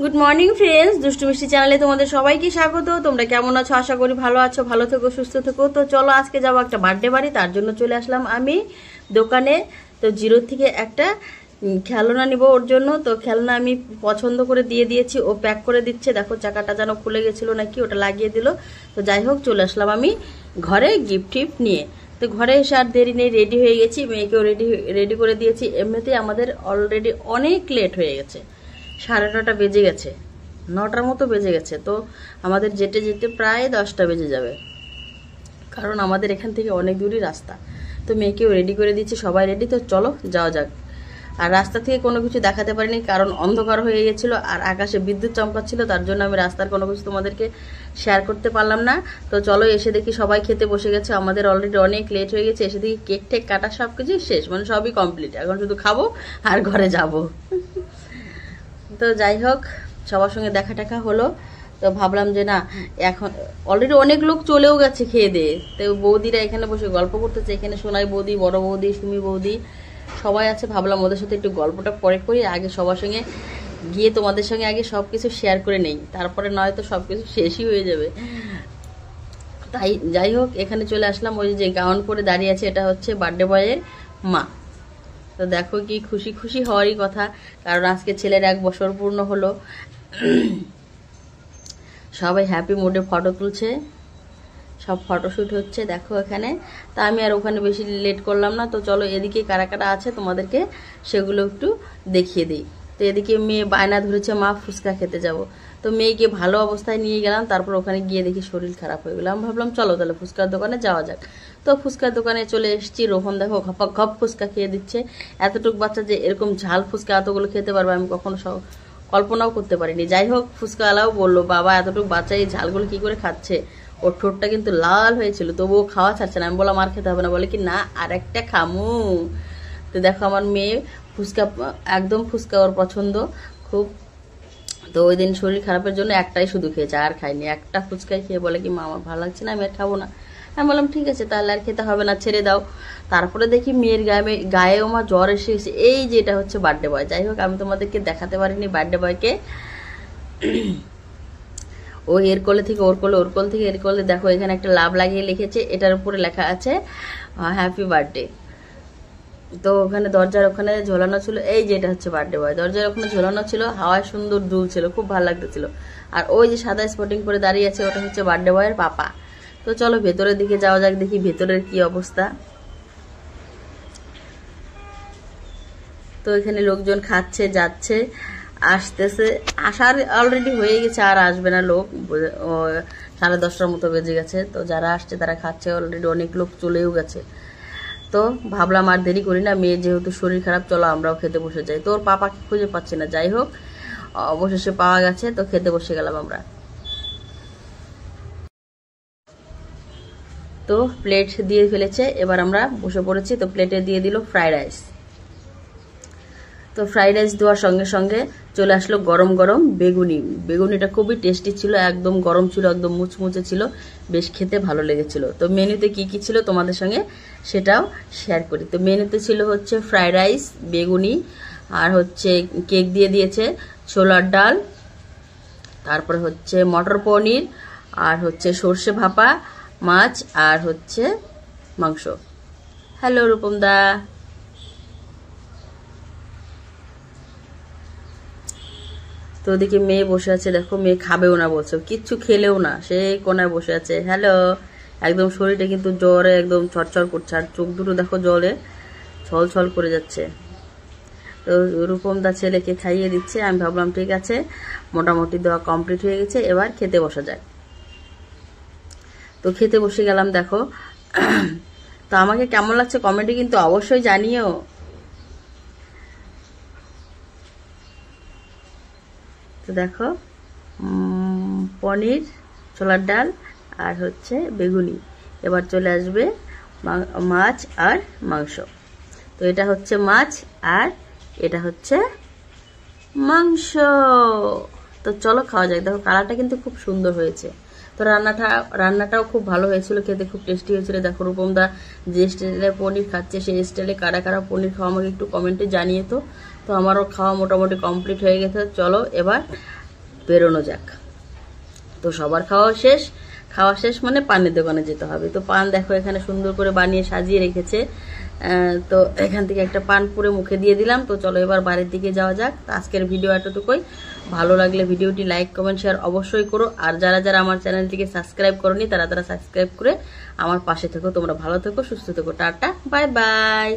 Good morning friends, দুষ্টু মিষ্টি চ্যানেলে তোমাদের সবাইকে স্বাগত। তোমরা কেমন আছো? আশা করি ভালো আছো, ভালো থেকো, সুস্থ থেকো। তো চলো আজকে যাবো একটা বার্থডে বাড়ি, তার জন্য চলে আসলাম আমি দোকানে। তো জিরো থেকে একটা খেলনা নিব ওর জন্য। তো খেলনা আমি পছন্দ করে দিয়ে দিয়েছি, ও প্যাক করে দিচ্ছে। দেখো চাকাটা যেন খুলে গেছিলো নাকি, ওটা লাগিয়ে দিল। তো যাই হোক, চলে আসলাম আমি ঘরে গিফট টিফট নিয়ে। তো ঘরে এসে আর দেরি নেই, রেডি হয়ে গেছি, মেয়েকেও রেডি করে দিয়েছি। এমনিতেই আমাদের অলরেডি অনেক লেট হয়ে গেছে, 9:30 বেজে গেছে, 9টার মতো বেজে গেছে। তো আমাদের যেতে যেতে প্রায় 10টা বেজে যাবে, কারণ আমাদের এখান থেকে অনেক দূরই রাস্তা। তো মেয়েকেও রেডি করে দিচ্ছি, সবাই রেডি। তো চলো যাওয়া যাক। আর রাস্তা থেকে কোনো কিছু দেখাতে পারিনি, কারণ অন্ধকার হয়ে গেছিলো আর আকাশে বিদ্যুৎ চমকাচ্ছিল, তার জন্য আমি রাস্তার কোনো কিছু তোমাদেরকে শেয়ার করতে পারলাম না। তো চলো এসে দেখি সবাই খেতে বসে গেছে, আমাদের অলরেডি অনেক লেট হয়ে গেছে। এসে দেখি কেক টেক কাটা সব কিছু শেষ, মানে সবই কমপ্লিট, এখন শুধু খাবো আর ঘরে যাব। তো যাই হোক, সবার সঙ্গে দেখা টাকা হলো। তো ভাবলাম যে না, এখন অলরেডি অনেক লোক চলেও গেছে খেয়ে দিয়ে। তো বৌদিরা এখানে বসে গল্প করতেছে, এখানে সোনাই বৌদি, বড় বৌদি, সুমি বৌদি সবাই আছে। ভাবলাম ওদের সাথে একটু গল্পটা পরে করি, আগে সবার সঙ্গে গিয়ে তোমাদের সঙ্গে আগে সব কিছু শেয়ার করে নেই, তারপরে নয়তো সব কিছু শেষই হয়ে যাবে। তাই যাই হোক, এখানে চলে আসলাম। ওই যে গাউন পরে দাঁড়িয়ে আছে, এটা হচ্ছে বার্থডে বয়ের মা। তো দেখো কি খুশি খুশি হওয়ারই কথা, কারণ আজকে ছেলের 1 বছর পূর্ণ হলো। সবাই হ্যাপি মুডে ফটো তুলছে, সব ফটোশ্যুট হচ্ছে দেখো এখানে। তা আমি আর ওখানে বেশি লেট করলাম না। তো চলো এদিকে কারা কারা আছে তোমাদেরকে সেগুলো একটু দেখিয়ে দিই। তো এদিকে মেয়ে বায়না ধরেছে, মা ফুচকা খেতে যাব। তো মেয়েকে ভালো অবস্থায় নিয়ে গেলাম, তারপর ওখানে গিয়ে দেখি শরীর খারাপ হয়ে গেল। আমি ভাবলাম চলো তাহলে ফুচকার দোকানে যাওয়া যাক। তো ফুচকার দোকানে চলে এসেছি। রোহন দেখো ঘপক ঘপ ফুচকা খেয়ে দিচ্ছে। এতটুকু বাচ্চা যে এরকম ঝাল ফুচকা এতগুলো খেতে পারবে আমি কখনো কল্পনাও করতে পারিনি। যাই হোক, ফুচকাওয়ালাও বললো, বাবা এতটুকু বাচ্চা এই ঝালগুলো কি করে খাচ্ছে। ওর ঠোঁটটা কিন্তু লাল হয়েছিল, তবুও খাওয়া ছাড়ছে না। আমি বললাম আর খেতে হবে না, বলে কি না আর একটা খামু। তো দেখো আমার মেয়ে ফুচকা, একদম ফুচকা ওর পছন্দ খুব। তো ওই দিন শরীর খারাপের জন্য একটাই শুধু খেয়েছে, আর খাইনি। একটা ফুচকাই খেয়ে বলে কি মা আমার ভালো লাগছে না, আমি আর খাবো না। আমি বললাম ঠিক আছে তাহলে আর খেতে হবে না, ছেড়ে দাও। তারপরে দেখি মেয়ের গায়েও আমার জ্বর এসে গেছে। এই যে এটা হচ্ছে বার্থডে বয়। যাই হোক, আমি তোমাদেরকে দেখাতে পারিনি বার্থডে বয়কে। ও এর কোলে থেকে ওর কোলে, ওর কোল থেকে এর কোলে। দেখো এখানে একটা লাভ লাগিয়ে লিখেছে, এটার উপরে লেখা আছে হ্যাপি বার্থডে। তো ওখানে দরজার ওখানে ঝোলানো ছিল, এই যে এটা হচ্ছে বার্থডে বয়, দরজার ওখানে ঝোলানো ছিল, হাওয়ায় সুন্দর দুলছিল, খুব ভালো লাগতেছিল। আর ওই যে সাদা স্পটিং করে দাঁড়িয়ে আছে, ওটা হচ্ছে বার্থডে বয়ের পাপা। তো চলো ভেতরের দিকে যাওয়া যাক, দেখি ভেতরের কি অবস্থা। তো এখানে লোকজন খাচ্ছে, যাচ্ছে, আসতেছে। আসার অলরেডি হয়ে গেছে, আর আসবে না লোক। 10:30টার মতো বেজে গেছে। তো যারা আসছে তারা খাচ্ছে, অলরেডি অনেক লোক চলেও গেছে। তো ভাবলাম আর দেরি করি না, মেয়ের যেহেতু শরীর খারাপ, চলো আমরাও খেতে বসে যাই। তো ওর পাপাকে খুঁজে পাচ্ছি না। যাই হোক, অবশেষে পাওয়া গেছে, তো খেতে বসে গেলাম আমরা। তো প্লেট দিয়ে ফেলেছে, এবার আমরা বসে পড়েছি। তো প্লেটে দিয়ে দিল ফ্রাইড রাইস। তো ফ্রাইড রাইস দেওয়ার সঙ্গে সঙ্গে চলে আসলো গরম গরম বেগুনি। বেগুনিটা খুবই টেস্টি ছিল, একদম গরম ছিল, একদম মুচমুচে ছিল, বেশ খেতে ভালো লেগেছিল। তো মেনুতে কি কি ছিল তোমাদের সঙ্গে সেটাও শেয়ার করি। তো মেনুতে ছিল হচ্ছে ফ্রাইড রাইস, বেগুনি, আর হচ্ছে কেক দিয়ে দিয়েছে, ছোলার ডাল, তারপরে হচ্ছে মটর পনির, আর হচ্ছে সর্ষে ভাপা, মাছ, আর হচ্ছে মাংস। হ্যালো রূপম দা। তো ওদিকে মেয়ে বসে আছে, দেখো মেয়ে খাবেও না বলছে, কিচ্ছু খেলেও না, সে কোনায় বসে আছে। হ্যালো, একদম শরীরটা কিন্তু জ্বরে একদম ছটছট করছে, আর চোখ দুটো দেখো জলে ছল ছল করে যাচ্ছে। তো রূপম দা ছেলেকে খাইয়ে দিচ্ছে। আমি ভাবলাম ঠিক আছে, মোটামুটি দেওয়া কমপ্লিট হয়ে গেছে, এবার খেতে বসা যায়। তো খেতে বসে গেলাম দেখো। তো আমাকে কেমন লাগছে কমেন্টে কিন্তু অবশ্যই জানিও। তো দেখো পনির, ছোলার ডাল, আর হচ্ছে বেগুনি। এবার চলে আসবে মাছ আর মাংস। তো এটা হচ্ছে মাছ আর এটা হচ্ছে মাংস। তো চলো খাওয়া যাক। দেখো কালারটা কিন্তু খুব সুন্দর হয়েছে। তো রান্নাটাও খুব ভালো হয়েছিল, খেতে খুব টেস্টি হয়েছিল। দেখো রূপমদা যে স্টাইলে পনির খাচ্ছে, সেই স্টাইলে কারা কারা পনির খাওয়া আমাকে একটু কমেন্টে জানিয়ে। তো আমারও খাওয়া মোটামুটি কমপ্লিট হয়ে গেছে। চলো এবার বেরোনো যাক। তো সবার খাওয়া শেষ মানে পানের দোকানে যেতে হবে। তো পান দেখো এখানে সুন্দর করে বানিয়ে সাজিয়ে রেখেছে। তো এখান থেকে একটা পান পুরে মুখে দিয়ে দিলাম। তো চলো এবার বাড়ির দিকে যাওয়া যাক। তো আজকের ভিডিও এতটুকুই। ভালো লাগলে ভিডিওটি লাইক কমেন্ট শেয়ার অবশ্যই করো। আর যারা যারা আমার চ্যানেলটিকে সাবস্ক্রাইব করোনি তারা সাবস্ক্রাইব করে আমার পাশে থেকো। তোমরা ভালো থেকো, সুস্থ থেকো। Tata, bye bye.